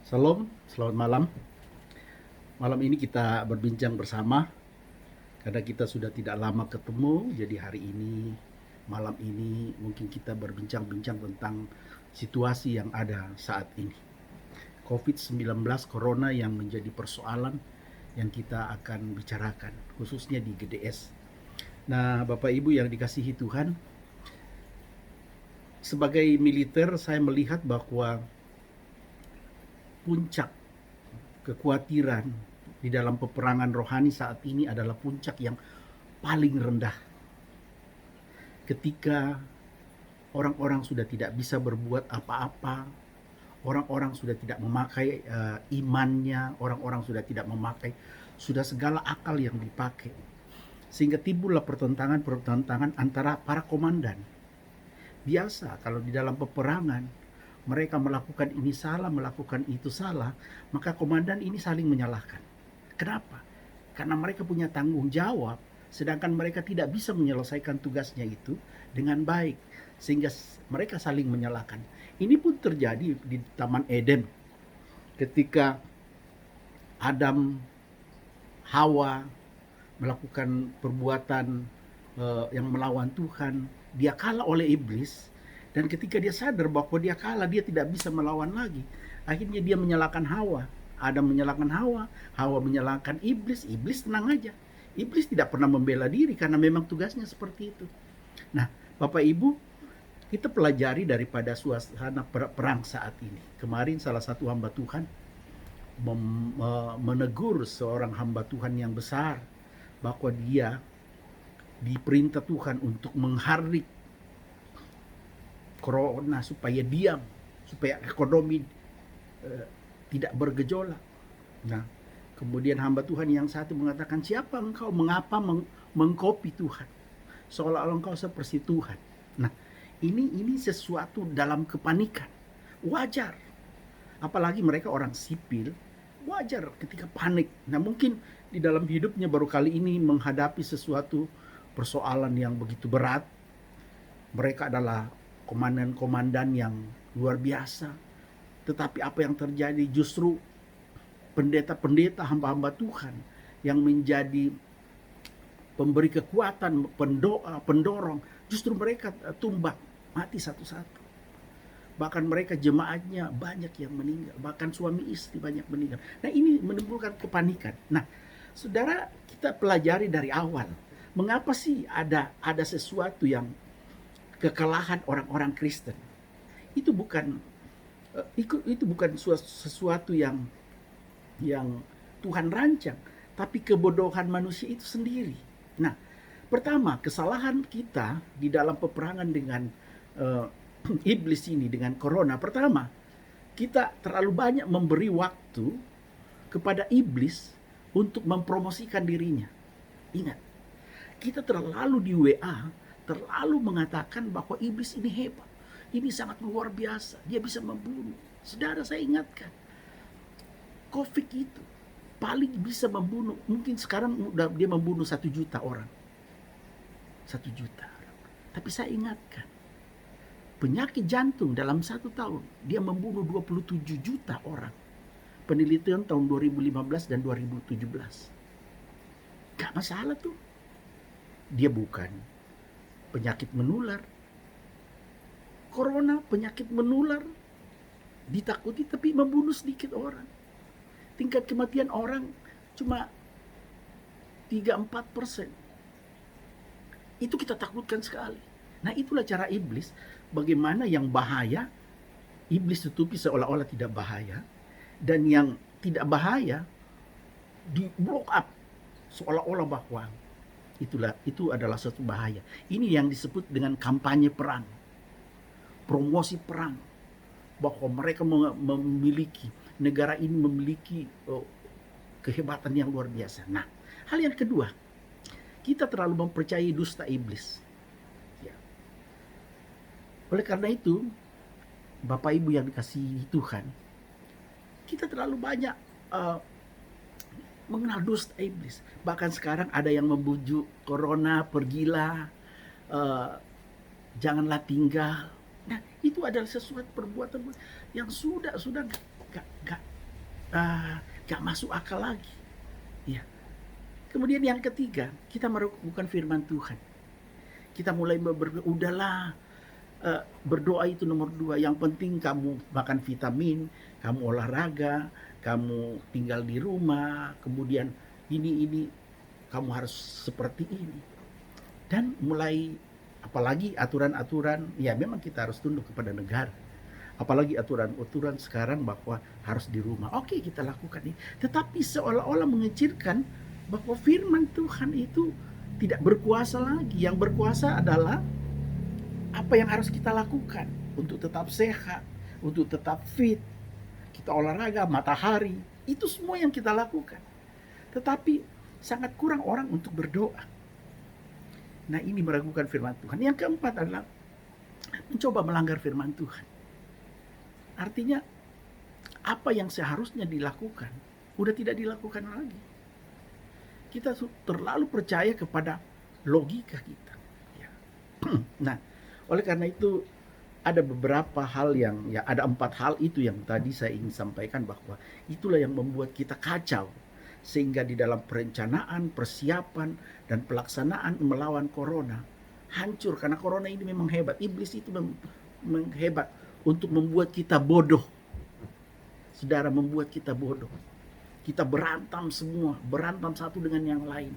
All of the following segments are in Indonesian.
Salam, selamat malam. Malam ini kita berbincang bersama karena kita sudah tidak lama ketemu. Jadi hari ini, malam ini mungkin kita berbincang-bincang tentang situasi yang ada saat ini. COVID-19 Corona yang menjadi persoalan yang kita akan bicarakan, khususnya di GDS. Nah, Bapak Ibu yang dikasihi Tuhan, sebagai militer saya melihat bahwa puncak kekhawatiran di dalam peperangan rohani saat ini adalah puncak yang paling rendah. Ketika orang-orang sudah tidak bisa berbuat apa-apa, orang-orang sudah tidak memakai imannya, orang-orang sudah tidak memakai, sudah segala akal yang dipakai. Sehingga timbullah pertentangan antara para komandan. Biasa kalau di dalam peperangan mereka melakukan ini salah, melakukan itu salah, maka komandan ini saling menyalahkan. Kenapa? Karena mereka punya tanggung jawab, sedangkan mereka tidak bisa menyelesaikan tugasnya itu dengan baik, sehingga mereka saling menyalahkan. Ini pun terjadi di Taman Eden ketika Adam, Hawa melakukan perbuatan yang melawan Tuhan, dia kalah oleh iblis. Dan ketika dia sadar bahwa dia kalah, dia tidak bisa melawan lagi. Akhirnya dia menyalahkan Hawa. Adam menyalahkan Hawa, Hawa menyalahkan iblis. Iblis tenang aja. Iblis tidak pernah membela diri karena memang tugasnya seperti itu. Nah, Bapak Ibu, kita pelajari daripada suasana perang saat ini. Kemarin salah satu hamba Tuhan menegur seorang hamba Tuhan yang besar bahwa dia diperintah Tuhan untuk menghardik Corona supaya diam, supaya ekonomi tidak bergejolak. Nah, kemudian hamba Tuhan yang satu mengatakan, siapa engkau, mengapa mengkopi Tuhan, seolah-olah engkau seperti Tuhan. Nah, ini sesuatu dalam kepanikan, wajar. Apalagi mereka orang sipil, wajar ketika panik. Nah, mungkin di dalam hidupnya baru kali ini menghadapi sesuatu persoalan yang begitu berat. Mereka adalah komandan-komandan yang luar biasa. Tetapi apa yang terjadi, justru pendeta-pendeta, hamba-hamba Tuhan yang menjadi pemberi kekuatan, pendoa, pendorong, justru mereka tumbang, mati satu-satu. Bahkan mereka jemaatnya banyak yang meninggal, bahkan suami istri banyak meninggal. Nah, ini menimbulkan kepanikan. Nah, saudara, kita pelajari dari awal, mengapa sih ada sesuatu yang kekalahan orang-orang Kristen. Itu bukan sesuatu yang Tuhan rancang, tapi kebodohan manusia itu sendiri. Nah, pertama, kesalahan kita di dalam peperangan dengan iblis ini, dengan corona. Pertama, kita terlalu banyak memberi waktu kepada iblis untuk mempromosikan dirinya. Ingat, kita terlalu di WA, terlalu mengatakan bahwa iblis ini hebat, ini sangat luar biasa, dia bisa membunuh. Saudara, saya ingatkan, COVID itu paling bisa membunuh, mungkin sekarang udah dia membunuh 1 juta orang. 1 juta orang. Tapi saya ingatkan, penyakit jantung dalam 1 tahun dia membunuh 27 juta orang. Penelitian tahun 2015 dan 2017. Gak masalah tuh. Dia bukan penyakit menular. Corona penyakit menular, ditakuti tapi membunuh sedikit orang. Tingkat kematian orang cuma 3-4%. Itu kita takutkan sekali. Nah, itulah cara iblis. Bagaimana yang bahaya, iblis tutupi seolah-olah tidak bahaya. Dan yang tidak bahaya, di blow up seolah-olah bahwa itu adalah suatu bahaya. Ini yang disebut dengan kampanye perang, promosi perang, bahwa mereka memiliki, negara ini memiliki kehebatan yang luar biasa. Nah, hal yang kedua, kita terlalu mempercayai dusta iblis. Ya. Oleh karena itu, Bapak Ibu yang dikasihi Tuhan, kita terlalu banyak mengenal dusta iblis. Bahkan sekarang ada yang membujuk, corona pergilah, janganlah tinggal. Nah, itu adalah sesuatu perbuatan yang sudah gak masuk akal lagi. Ya. Kemudian yang ketiga, kita meragukan firman Tuhan. Kita mulai udahlah, berdoa itu nomor 2. Yang penting kamu makan vitamin, kamu olahraga, kamu tinggal di rumah, kemudian ini kamu harus seperti ini. Dan mulai, apalagi aturan-aturan, ya memang kita harus tunduk kepada negara. Apalagi aturan-aturan sekarang bahwa harus di rumah. Oke, kita lakukan ini. Tetapi seolah-olah mengecilkan bahwa firman Tuhan itu tidak berkuasa lagi. Yang berkuasa adalah apa yang harus kita lakukan untuk tetap sehat, untuk tetap fit. Kita olahraga, matahari, itu semua yang kita lakukan. Tetapi sangat kurang orang untuk berdoa. Nah, ini meragukan firman Tuhan. Yang keempat adalah mencoba melanggar firman Tuhan. Artinya apa yang seharusnya dilakukan udah tidak dilakukan lagi. Kita terlalu percaya kepada logika kita. Ya. Nah, oleh karena itu ada beberapa hal yang, ya ada 4 hal itu yang tadi saya ingin sampaikan, bahwa itulah yang membuat kita kacau. Sehingga di dalam perencanaan, persiapan, dan pelaksanaan melawan corona hancur. Karena corona ini memang hebat. Iblis itu hebat untuk membuat kita bodoh. Saudara, membuat kita bodoh. Kita berantam semua, berantam satu dengan yang lain.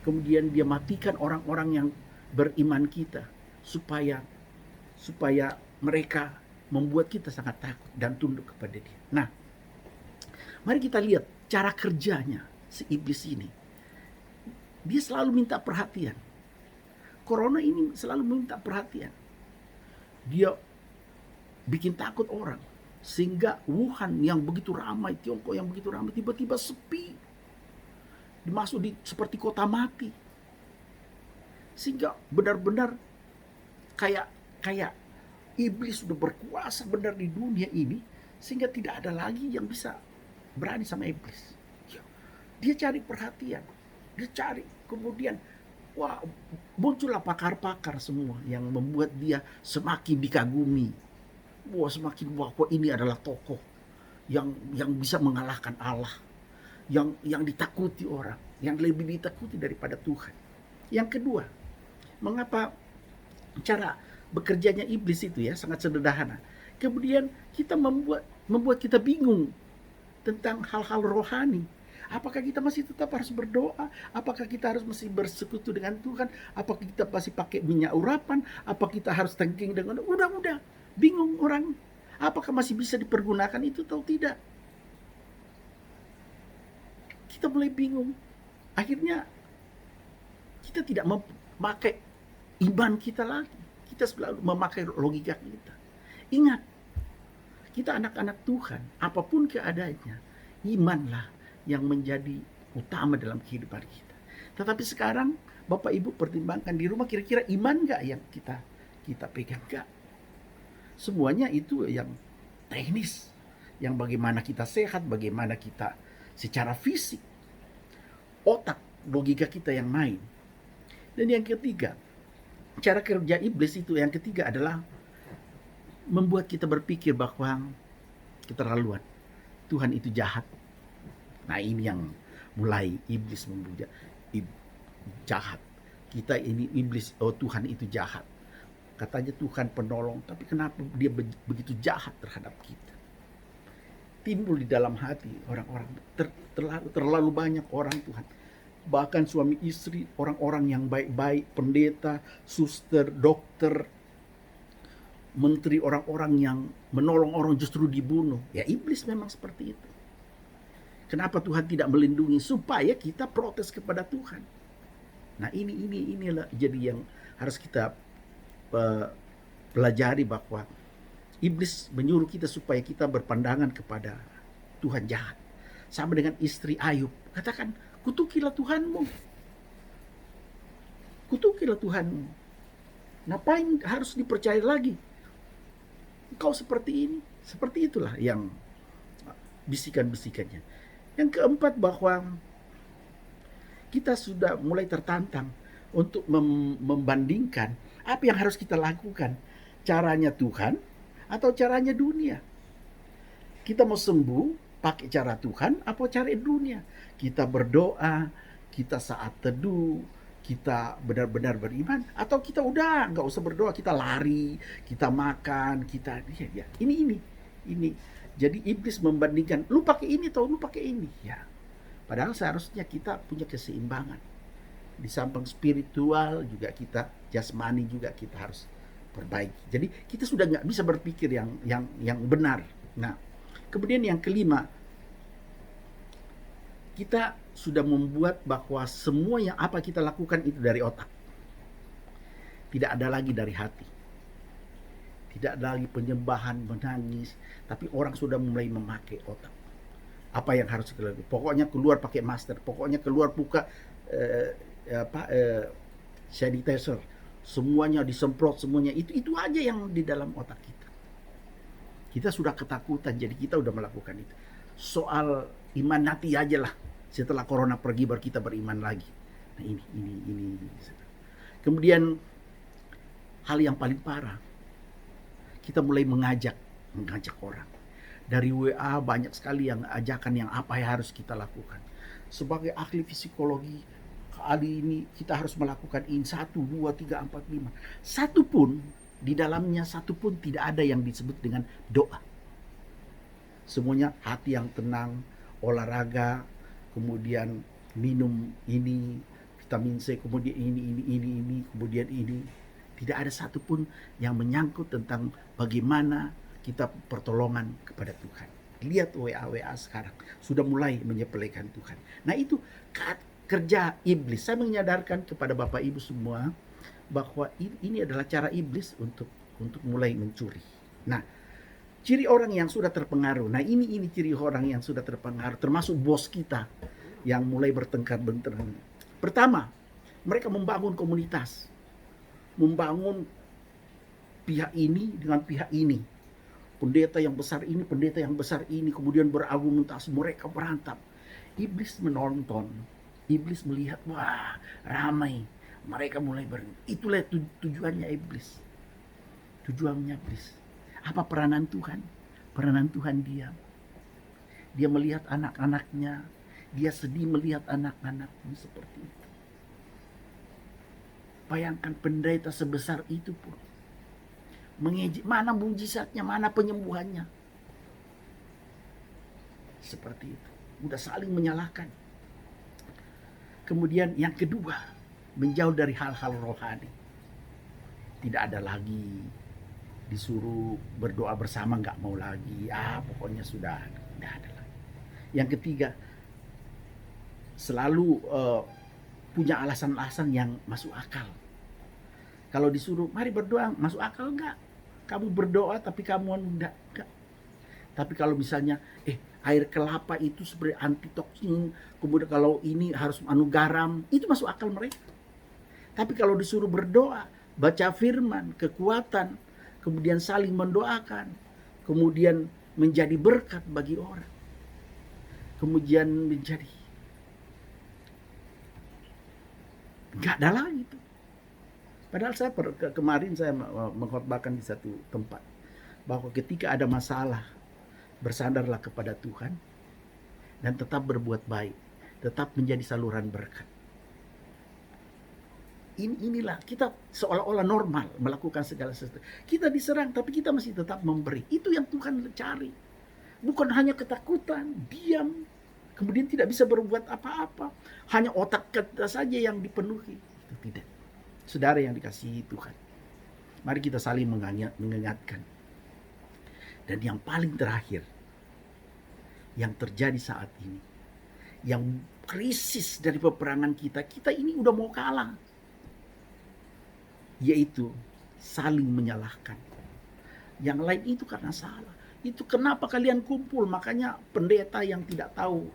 Kemudian dia matikan orang-orang yang beriman kita, supaya mereka membuat kita sangat takut dan tunduk kepada dia. Nah, mari kita lihat cara kerjanya si iblis ini. Dia selalu minta perhatian. Corona ini selalu minta perhatian. Dia bikin takut orang, sehingga Wuhan yang begitu ramai, Tiongkok yang begitu ramai, tiba-tiba sepi, dimasuk seperti kota mati, sehingga benar-benar kayak iblis sudah berkuasa benar di dunia ini, sehingga tidak ada lagi yang bisa berani sama iblis. Dia cari perhatian, dia cari, kemudian wah, muncullah pakar-pakar semua yang membuat dia semakin dikagumi. Wah, semakin bahwa ini adalah tokoh yang bisa mengalahkan Allah, yang ditakuti orang, yang lebih ditakuti daripada Tuhan. Yang kedua, mengapa cara bekerjanya iblis itu ya sangat sederhana. Kemudian kita membuat kita bingung tentang hal-hal rohani. Apakah kita masih tetap harus berdoa? Apakah kita harus masih bersekutu dengan Tuhan? Apakah kita masih pakai minyak urapan? Apa kita harus tengking dengan udah bingung orang, apakah masih bisa dipergunakan itu atau tidak? Kita mulai bingung. Akhirnya kita tidak memakai iman kita lagi. Kita selalu memakai logika kita. Ingat, kita anak-anak Tuhan, apapun keadaannya, imanlah yang menjadi utama dalam kehidupan kita. Tetapi sekarang Bapak Ibu pertimbangkan di rumah, kira-kira iman gak yang kita pegang? Gak. Semuanya itu yang teknis, yang bagaimana kita sehat, bagaimana kita secara fisik, otak, logika kita yang main. Dan yang ketiga, cara kerja iblis itu yang ketiga adalah membuat kita berpikir bahwa keterlaluan, Tuhan itu jahat. Nah, ini yang mulai iblis membuat jahat. Kita ini iblis, oh Tuhan itu jahat. Katanya Tuhan penolong, tapi kenapa dia begitu jahat terhadap kita? Timbul di dalam hati orang-orang, terlalu banyak orang Tuhan. Bahkan suami istri, orang-orang yang baik-baik, pendeta, suster, dokter, menteri, orang-orang yang menolong orang justru dibunuh. Ya, iblis memang seperti itu. Kenapa Tuhan tidak melindungi? Supaya kita protes kepada Tuhan. Nah, inilah jadi yang harus kita pelajari, bahwa iblis menyuruh kita supaya kita berpandangan kepada Tuhan jahat. Sama dengan istri Ayub, katakan, kutukilah Tuhanmu. Kutukilah Tuhanmu. Ngapain harus dipercaya lagi? Kau seperti ini. Seperti itulah yang bisikan-bisikannya. Yang keempat, bahwa kita sudah mulai tertantang untuk membandingkan apa yang harus kita lakukan. Caranya Tuhan atau caranya dunia. Kita mau sembuh pakai cara Tuhan apa cara dunia. Kita berdoa, kita saat teduh, kita benar-benar beriman, atau kita udah nggak usah berdoa, kita lari, kita makan, kita ya. Ini. Jadi iblis membandingkan, lu pakai ini atau lu pakai ini, ya. Padahal seharusnya kita punya keseimbangan. Di samping spiritual juga kita jasmani juga kita harus perbaiki. Jadi kita sudah nggak bisa berpikir yang benar. Nah, kemudian yang kelima, kita sudah membuat bahwa semua yang apa kita lakukan itu dari otak. Tidak ada lagi dari hati. Tidak ada lagi penyembahan, menangis, tapi orang sudah mulai memakai otak. Apa yang harus kita lakukan? Pokoknya keluar pakai masker, pokoknya keluar buka sanitizer, semuanya disemprot, semuanya itu aja yang di dalam otak kita. Kita sudah ketakutan, jadi kita udah melakukan itu. Soal iman nanti aja lah, setelah corona pergi baru kita beriman lagi. Nah ini. Kemudian hal yang paling parah, kita mulai mengajak orang. Dari WA banyak sekali yang ajakan yang apa yang harus kita lakukan. Sebagai ahli psikologi, kali ini kita harus melakukan ini 1, 2, 3, 4, 5. Satu pun di dalamnya, satu pun tidak ada yang disebut dengan doa. Semuanya hati yang tenang, olahraga, kemudian minum ini, vitamin C, kemudian ini, kemudian ini. Tidak ada satupun yang menyangkut tentang bagaimana kita pertolongan kepada Tuhan. Lihat WA sekarang sudah mulai menyepelekan Tuhan. Nah itu kerja iblis. Saya menyadarkan kepada Bapak Ibu semua bahwa ini adalah cara iblis untuk mulai mencuri. Nah, ciri orang yang sudah terpengaruh. Nah ini ciri orang yang sudah terpengaruh, termasuk bos kita yang mulai bertengkar-bentrang. Pertama, mereka membangun komunitas, membangun pihak ini dengan pihak ini. Pendeta yang besar ini, pendeta yang besar ini, kemudian berargumentasi, mereka berantem. Iblis menonton, iblis melihat, wah ramai, mereka mulai itulah tujuannya iblis. Tujuannya iblis. Apa peranan Tuhan? Peranan Tuhan diam. Dia melihat anak-anaknya, dia sedih melihat anak-anaknya seperti itu. Bayangkan pendeta sebesar itu pun mengejek, mana mujizatnya, mana penyembuhannya. Seperti itu. Udah saling menyalahkan. Kemudian yang kedua, menjauh dari hal-hal rohani. Tidak ada lagi disuruh berdoa bersama, nggak mau lagi. Pokoknya sudah tidak ada lagi. Yang ketiga, selalu punya alasan-alasan yang masuk akal. Kalau disuruh, mari berdoa, masuk akal enggak? Kamu berdoa tapi kamu enggak. Tapi kalau misalnya, air kelapa itu seperti antitoksin, kemudian kalau ini harus garam, itu masuk akal mereka. Tapi kalau disuruh berdoa, baca firman, kekuatan, kemudian saling mendoakan, kemudian menjadi berkat bagi orang, kemudian menjadi, enggak ada lagi itu. Padahal saya kemarin saya mengkhotbahkan di satu tempat bahwa ketika ada masalah, bersandarlah kepada Tuhan dan tetap berbuat baik, tetap menjadi saluran berkat. Inilah kita seolah-olah normal melakukan segala sesuatu. Kita diserang tapi kita masih tetap memberi. Itu yang Tuhan cari. Bukan hanya ketakutan, diam, kemudian tidak bisa berbuat apa-apa. Hanya otak kita saja yang dipenuhi. Itu tidak. Saudara yang dikasihi Tuhan, mari kita saling mengingatkan. Dan yang paling terakhir, yang terjadi saat ini, yang krisis dari peperangan kita ini udah mau kalah, yaitu saling menyalahkan. Yang lain itu karena salah. Itu kenapa kalian kumpul? Makanya pendeta yang tidak tahu,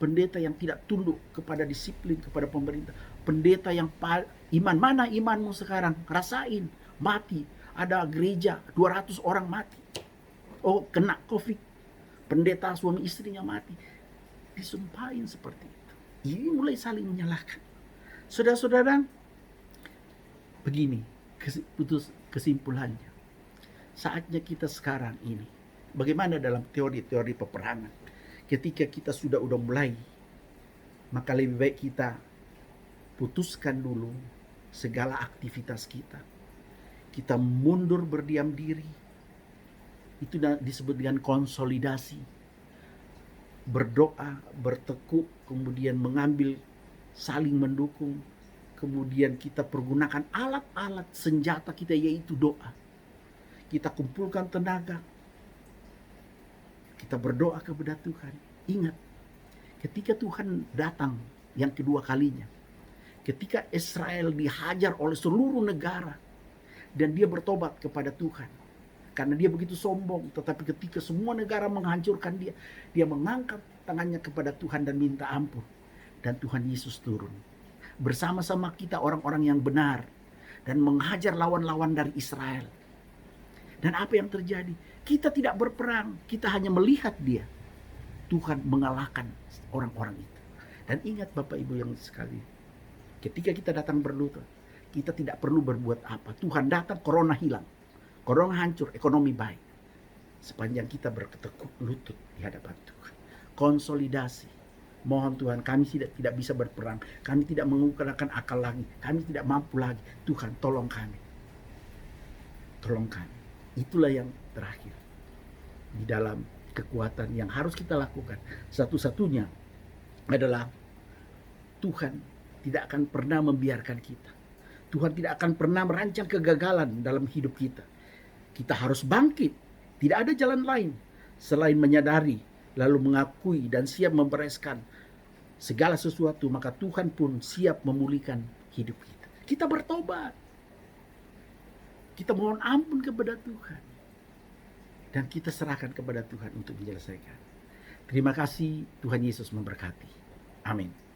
pendeta yang tidak tunduk kepada disiplin, kepada pemerintah, pendeta yang iman, mana imanmu sekarang? Rasain, mati. Ada gereja 200 orang mati. Kena COVID. Pendeta suami istrinya mati. Disumpahin seperti itu. Ini mulai saling menyalahkan. Saudara-saudara, begini putus kesimpulannya. Saatnya kita sekarang ini Bagaimana dalam teori-teori peperangan? Ketika kita sudah mulai, maka lebih baik kita putuskan dulu segala aktivitas kita. Kita mundur berdiam diri. Itu disebut dengan konsolidasi. Berdoa, bertekuk, kemudian mengambil saling mendukung. Kemudian kita pergunakan alat-alat senjata kita, yaitu doa. Kita kumpulkan tenaga. Kita berdoa kepada Tuhan. Ingat, ketika Tuhan datang yang kedua kalinya, ketika Israel dihajar oleh seluruh negara dan dia bertobat kepada Tuhan karena dia begitu sombong, tetapi ketika semua negara menghancurkan dia, dia mengangkat tangannya kepada Tuhan dan minta ampun, dan Tuhan Yesus turun bersama-sama kita, orang-orang yang benar, dan menghajar lawan-lawan dari Israel. Dan apa yang terjadi? Kita tidak berperang, kita hanya melihat dia. Tuhan mengalahkan orang-orang itu. Dan ingat Bapak Ibu yang sekali, ketika kita datang berlutut, kita tidak perlu berbuat apa. Tuhan datang, corona hilang. Corona hancur, ekonomi baik. Sepanjang kita bertekuk lutut di hadapan Tuhan. Konsolidasi. Mohon Tuhan, kami tidak bisa berperang. Kami tidak menggunakan akal lagi. Kami tidak mampu lagi. Tuhan, tolong kami. Tolong kami. Itulah yang terakhir. Di dalam kekuatan yang harus kita lakukan, satu-satunya adalah Tuhan tidak akan pernah membiarkan kita. Tuhan tidak akan pernah merancang kegagalan dalam hidup kita. Kita harus bangkit. Tidak ada jalan lain selain menyadari, lalu mengakui dan siap membereskan segala sesuatu, maka Tuhan pun siap memulihkan hidup kita. Kita bertobat. Kita mohon ampun kepada Tuhan. Dan kita serahkan kepada Tuhan untuk menyelesaikan. Terima kasih, Tuhan Yesus memberkati. Amin.